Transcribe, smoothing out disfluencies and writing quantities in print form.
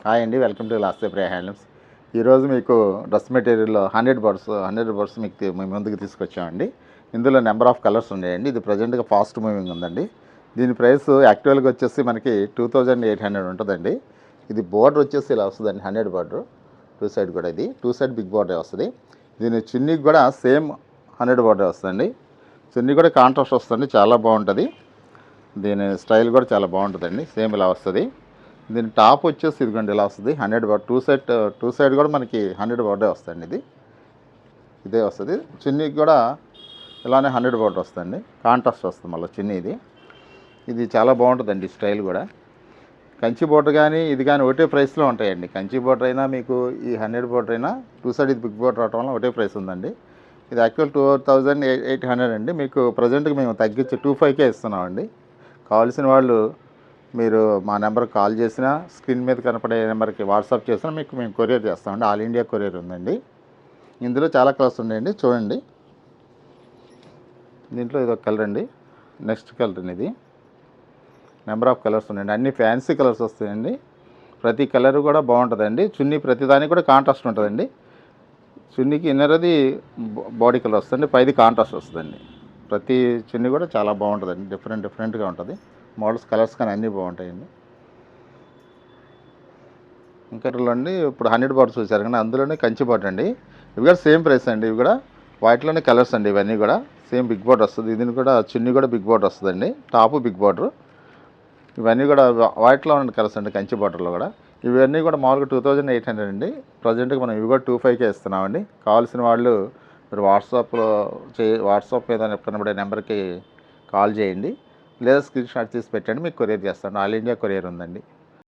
Hi అండి, welcome to Lasyapriya handlooms. ఈరోజు మీకు డ్రెస్ మెటీరియల్లో 100 బర్డ్స్ మీకు మీ ముందుకు తీసుకొచ్చామండి. ఇందులో నెంబర్ ఆఫ్ కలర్స్ ఉన్నాయండి. ఇది ప్రజెంట్గా ఫాస్ట్ మూవింగ్ ఉందండి. దీని ప్రైస్ యాక్చువల్గా వచ్చేసి మనకి 2800 ఉంటుందండి. ఇది బోర్డర్ వచ్చేసి ఇలా వస్తుందండి, 100 బోర్డర్. టూ సైడ్ కూడా ఇది టూ సైడ్ బిగ్ బోర్డర్ వస్తుంది. దీని చున్నీకి కూడా సేమ్ 100 బోర్డర్ వస్తుందండి. చున్నీ కూడా కాంట్రాస్ట్ వస్తుంది, చాలా బాగుంటుంది. దీని స్టైల్ కూడా చాలా బాగుంటుందండి. సేమ్ ఇలా వస్తుంది. దీని టాప్ వచ్చేసి ఇదిగోండి ఇలా వస్తుంది, 100 బోర్డర్. టూ సైడ్ కూడా మనకి 100 బోర్డర్ వస్తుంది. ఇదే వస్తుంది. చున్నీకి కూడా ఇలానే 100 బోర్డర్ వస్తుంది, కాంట్రాస్ట్ వస్తుంది మళ్ళీ చున్నీ. ఇది చాలా బాగుంటుందండి స్టైల్ కూడా. కంచి బోర్డర్ కానీ ఇది కానీ ఒకటే ప్రైస్లో ఉంటాయండి. కంచి బోర్డర్ అయినా మీకు ఈ 100 బోర్డర్ అయినా టూ సైడ్ ఇది బిగ్ బోర్డర్ అవటం వల్ల ఒకటే ప్రైస్ ఉందండి. ఇది యాక్చువల్ 2800 అండి. మీకు ప్రజెంట్గా మేము తగ్గించి 25,000కే ఇస్తున్నామండి. కావాల్సిన వాళ్ళు మీరు మా నెంబర్కి కాల్ చేసినా, స్క్రీన్ మీద కనపడే నెంబర్కి వాట్సాప్ చేసినా మీకు మేము కొరియర్ చేస్తామండి. ఆల్ ఇండియా కొరియర్ ఉందండి. ఇందులో చాలా కలర్స్ ఉన్నాయండి, చూడండి. దీంట్లో ఇది ఒక కలర్ అండి, నెక్స్ట్ కలర్ అండి. ఇది నెంబర్ ఆఫ్ కలర్స్ ఉన్నాయండి. అన్ని ఫ్యాన్సీ కలర్స్ వస్తాయండి. ప్రతి కలర్ కూడా బాగుంటుందండి. చున్నీ ప్రతిదానికి కూడా కాంట్రాస్ట్ ఉంటుందండి. చున్నీకి ఇన్నర్ అది బాడీ కలర్ వస్తుంది, పైది కాంట్రాస్ట్ వస్తుందండి. ప్రతి చున్నీ కూడా చాలా బాగుంటుందండి. డిఫరెంట్గా ఉంటుంది. మోడల్స్ కలర్స్ కానీ అన్నీ బాగుంటాయండి. ఇంకా అండి ఇప్పుడు 100 బార్డర్స్ చూసారు కానీ అందులోనే కంచి బార్డర్ అండి. ఇవి కూడా సేమ్ ప్రైస్ అండి. ఇవి కూడా వాటిలోనే కలర్స్ అండి. ఇవన్నీ కూడా సేమ్ బిగ్ బార్డర్ వస్తుంది. దీని కూడా చున్నీ కూడా బిగ్ బార్డర్ వస్తుందండి, టాపు బిగ్ బార్డర్. ఇవన్నీ కూడా వాటిలో ఉన్న కలర్స్ అండి, కంచి బార్డర్లో కూడా. ఇవన్నీ కూడా మామూలుగా 2800 అండి. ప్రజెంట్గా మనం ఇవి కూడా 25,000కే ఇస్తున్నామండి. కావాల్సిన వాళ్ళు మీరు వాట్సాప్ మీద కనబడే నెంబర్కి కాల్ చేయండి, లేదా స్క్రీన్ షాట్ తీసి పెట్టండి, మీకు కొరియర్ చేస్తాను. ఆల్ ఇండియా కొరియర్ ఉందండి.